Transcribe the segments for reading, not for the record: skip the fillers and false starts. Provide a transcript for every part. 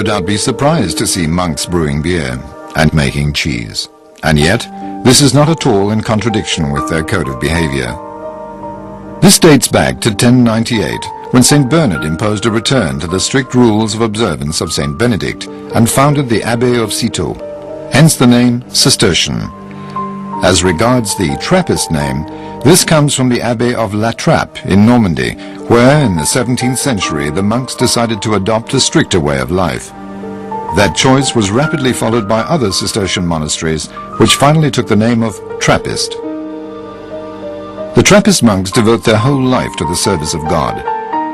no doubt be surprised to see monks brewing beer and making cheese. And yet, this is not at all in contradiction with their code of behavior. This dates back to 1098, when St. Bernard imposed a return to the strict rules of observance of St. Benedict and founded the Abbey of Citeaux, hence the name Cistercian. As regards the Trappist name, this comes from the Abbey of La Trappe in Normandy, where in the 17th century the monks decided to adopt a stricter way of life. That choice was rapidly followed by other Cistercian monasteries, which finally took the name of Trappist. The Trappist monks devote their whole life to the service of God.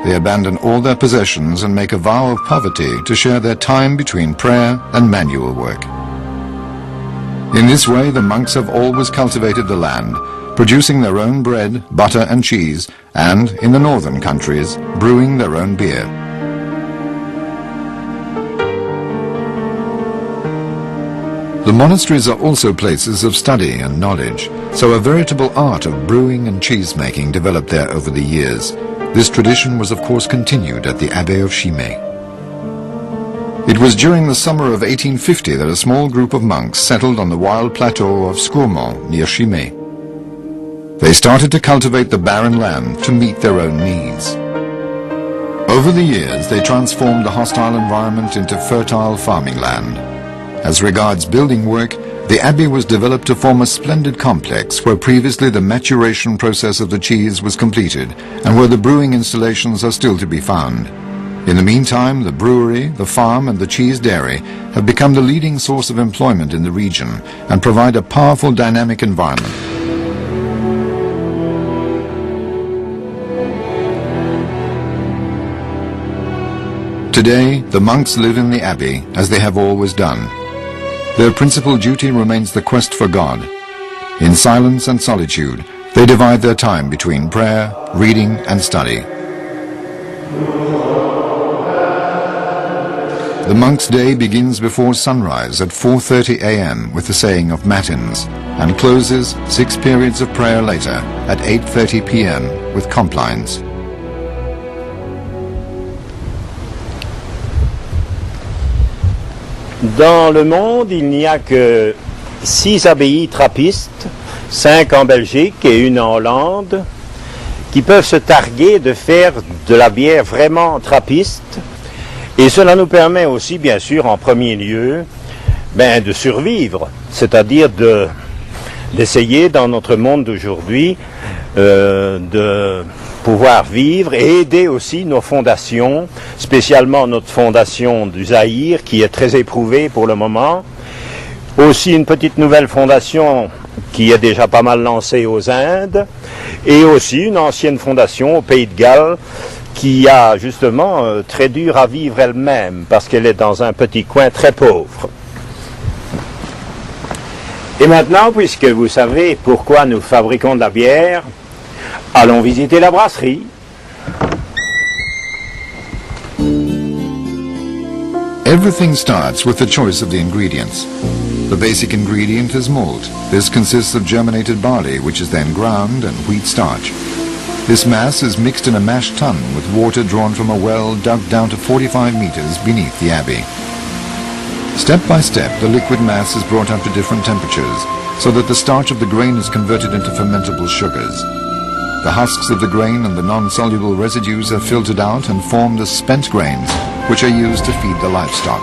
They abandon all their possessions and make a vow of poverty to share their time between prayer and manual work. In this way, the monks have always cultivated the land, producing their own bread, butter and cheese, and, in the northern countries, brewing their own beer. The monasteries are also places of study and knowledge, so a veritable art of brewing and cheese-making developed there over the years. This tradition was of course continued at the Abbey of Chimay. It was during the summer of 1850 that a small group of monks settled on the wild plateau of Scourmont near Chimay. They started to cultivate the barren land to meet their own needs. Over the years, they transformed the hostile environment into fertile farming land. As regards building work, the abbey was developed to form a splendid complex where previously the maturation process of the cheese was completed and where the brewing installations are still to be found. In the meantime, the brewery, the farm and the cheese dairy have become the leading source of employment in the region and provide a powerful dynamic environment. Today, the monks live in the abbey as they have always done. Their principal duty remains the quest for God. In silence and solitude, they divide their time between prayer, reading and study. The monk's day begins before sunrise at 4:30 a.m. with the saying of matins and closes 6 periods of prayer later at 8:30 p.m. with complines. Dans le monde, il n'y a que 6 abbayes trappistes, 5 en Belgique et 1 en Hollande, qui peuvent se targuer de faire de la bière vraiment trappiste. Et cela nous permet aussi, bien sûr, en premier lieu, de survivre, c'est-à-dire d'essayer dans notre monde d'aujourd'hui de pouvoir vivre et aider aussi nos fondations, spécialement notre fondation du Zaïre qui est très éprouvée pour le moment. Aussi une petite nouvelle fondation qui est déjà pas mal lancée aux Indes et aussi une ancienne fondation au Pays de Galles qui a justement très dur à vivre elle-même parce qu'elle est dans un petit coin très pauvre. Et maintenant, puisque vous savez pourquoi nous fabriquons de la bière, allons visiter la brasserie. Everything starts with the choice of the ingredients. The basic ingredient is malt. This consists of germinated barley, which is then ground, and wheat starch. This mass is mixed in a mash tun with water drawn from a well dug down to 45 meters beneath the abbey. Step by step, the liquid mass is brought up to different temperatures so that the starch of the grain is converted into fermentable sugars. The husks of the grain and the non-soluble residues are filtered out and form the spent grains, which are used to feed the livestock.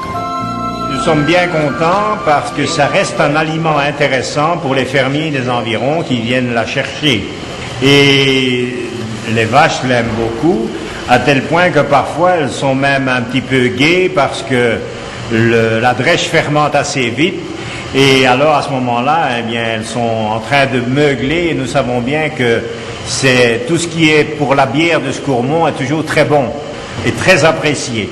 Nous sommes bien contents parce que ça reste un aliment intéressant pour les fermiers des environs qui viennent la chercher. Et les vaches l'aiment beaucoup, à tel point que parfois elles sont même un petit peu gaies parce que la drèche fermente assez vite. Et alors à ce moment-là, elles sont en train de meugler et nous savons bien que tout ce qui est pour la bière de Scourmont est toujours très bon et très apprécié.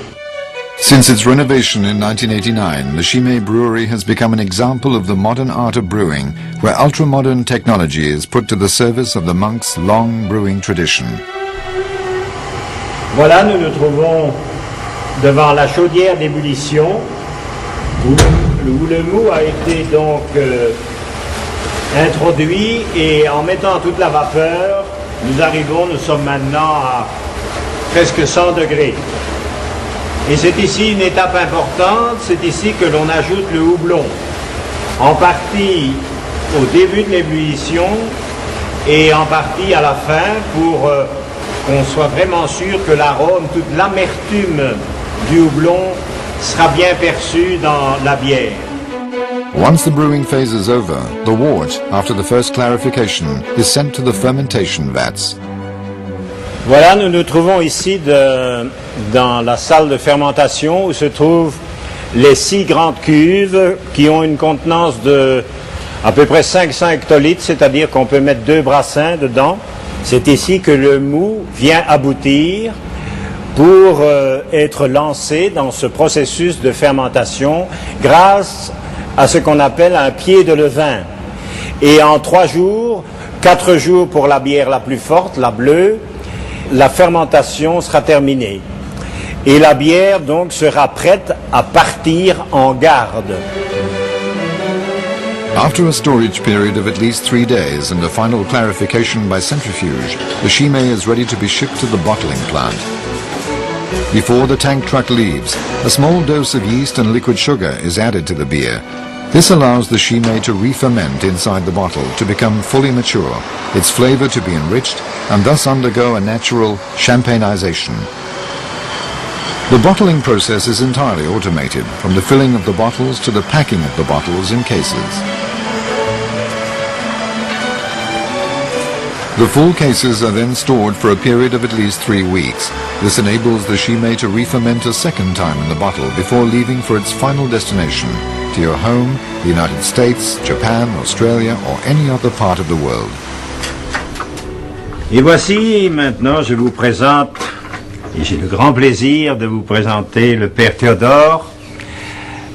Since its renovation in 1989, the Chimay Brewery has become an example of the modern art of brewing, where ultra-modern technology is put to the service of the monks' long brewing tradition. Voilà, nous nous trouvons devant la chaudière d'ébullition, où le mou a été donc introduit, et en mettant toute la vapeur, nous sommes maintenant à presque 100 degrés. Et c'est ici une étape importante, c'est ici que l'on ajoute le houblon, en partie au début de l'ébullition et en partie à la fin pour qu'on soit vraiment sûr que l'arôme, toute l'amertume du houblon sera bien perçue dans la bière. Once the brewing phase is over, the wort, after the first clarification, is sent to the fermentation vats. Voilà, nous nous trouvons ici dans la salle de fermentation où se trouvent les 6 grandes cuves qui ont une contenance de à peu près 500 hectolitres, c'est-à-dire qu'on peut mettre 2 brassins dedans. C'est ici que le mou vient aboutir pour être lancé dans ce processus de fermentation grâce à ce qu'on appelle un pied de levain. Et en 3 jours, 4 jours pour la bière la plus forte, la bleue, la fermentation sera terminée. Et la bière donc sera prête à partir en garde. After a storage period of at least 3 days and a final clarification by centrifuge, the Chimay is ready to be shipped to the bottling plant. Before the tank truck leaves, a small dose of yeast and liquid sugar is added to the beer. This allows the Chimay to re-ferment inside the bottle to become fully mature, its flavor to be enriched, and thus undergo a natural champagnization. The bottling process is entirely automated, from the filling of the bottles to the packing of the bottles in cases. The full cases are then stored for a period of at least 3 weeks. This enables the Chimay to re-ferment a second time in the bottle before leaving for its final destination, to your home, the United States, Japan, Australia, or any other part of the world. Et voici maintenant, je vous présente, et j'ai le grand plaisir de vous présenter le Père Théodore,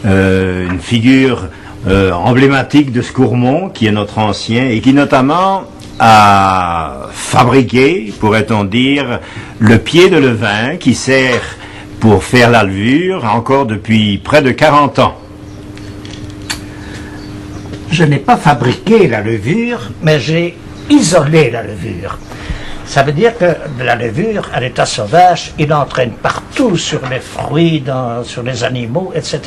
une figure emblématique de Scourmont, qui est notre ancien, et qui notamment a fabriqué, pourrait-on dire, le pied de levain qui sert pour faire la levure encore depuis près de 40 ans. Je n'ai pas fabriqué la levure, mais j'ai isolé la levure. Ça veut dire que la levure, à l'état sauvage, il entraîne partout sur les fruits, sur les animaux, etc.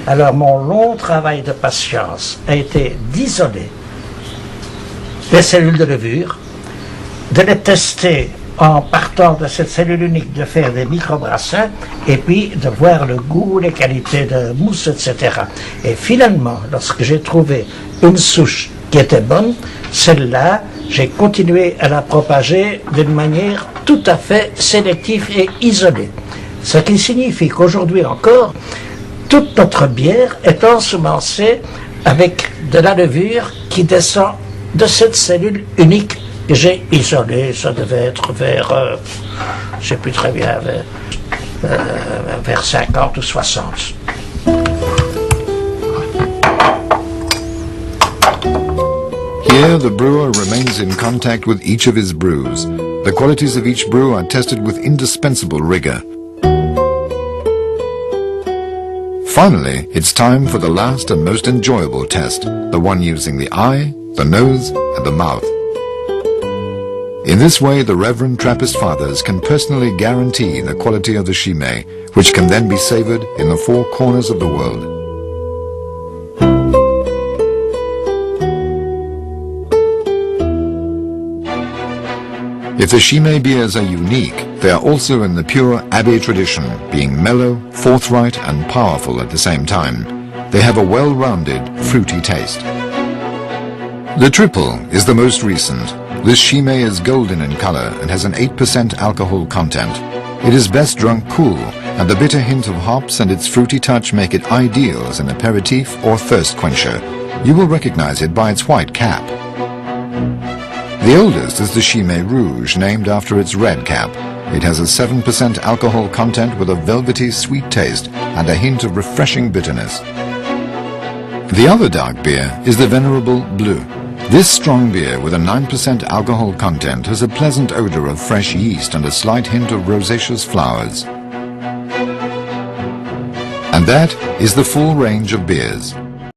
Alors mon long travail de patience a été d'isoler les cellules de levure, de les tester en partant de cette cellule unique, de faire des microbrassins, et puis de voir le goût, les qualités de mousse, etc. Et finalement, lorsque j'ai trouvé une souche qui était bonne, celle-là, j'ai continué à la propager d'une manière tout à fait sélective et isolée. Ce qui signifie qu'aujourd'hui encore, toute notre bière est ensemencée avec de la levure qui descend de cette cellule unique que j'ai isolée. Ça devait être vers, je ne sais plus très bien, vers 50 ou 60. Here the brewer remains in contact with each of his brews. The qualities of each brew are tested with indispensable rigor. Finally, it's time for the last and most enjoyable test, the one using the eye, the nose, and the mouth. In this way, the Reverend Trappist Fathers can personally guarantee the quality of the Chimay, which can then be savored in the 4 corners of the world. If the Chimay beers are unique, they are also in the pure Abbey tradition, being mellow, forthright, and powerful at the same time. They have a well-rounded, fruity taste. The Triple is the most recent. This Chimay is golden in color and has an 8% alcohol content. It is best drunk cool, and the bitter hint of hops and its fruity touch make it ideal as an aperitif or thirst quencher. You will recognize it by its white cap. The oldest is the Chimay Rouge, named after its red cap. It has a 7% alcohol content with a velvety sweet taste and a hint of refreshing bitterness. The other dark beer is the Venerable Blue. This strong beer with a 9% alcohol content has a pleasant odor of fresh yeast and a slight hint of rosaceous flowers. And that is the full range of beers.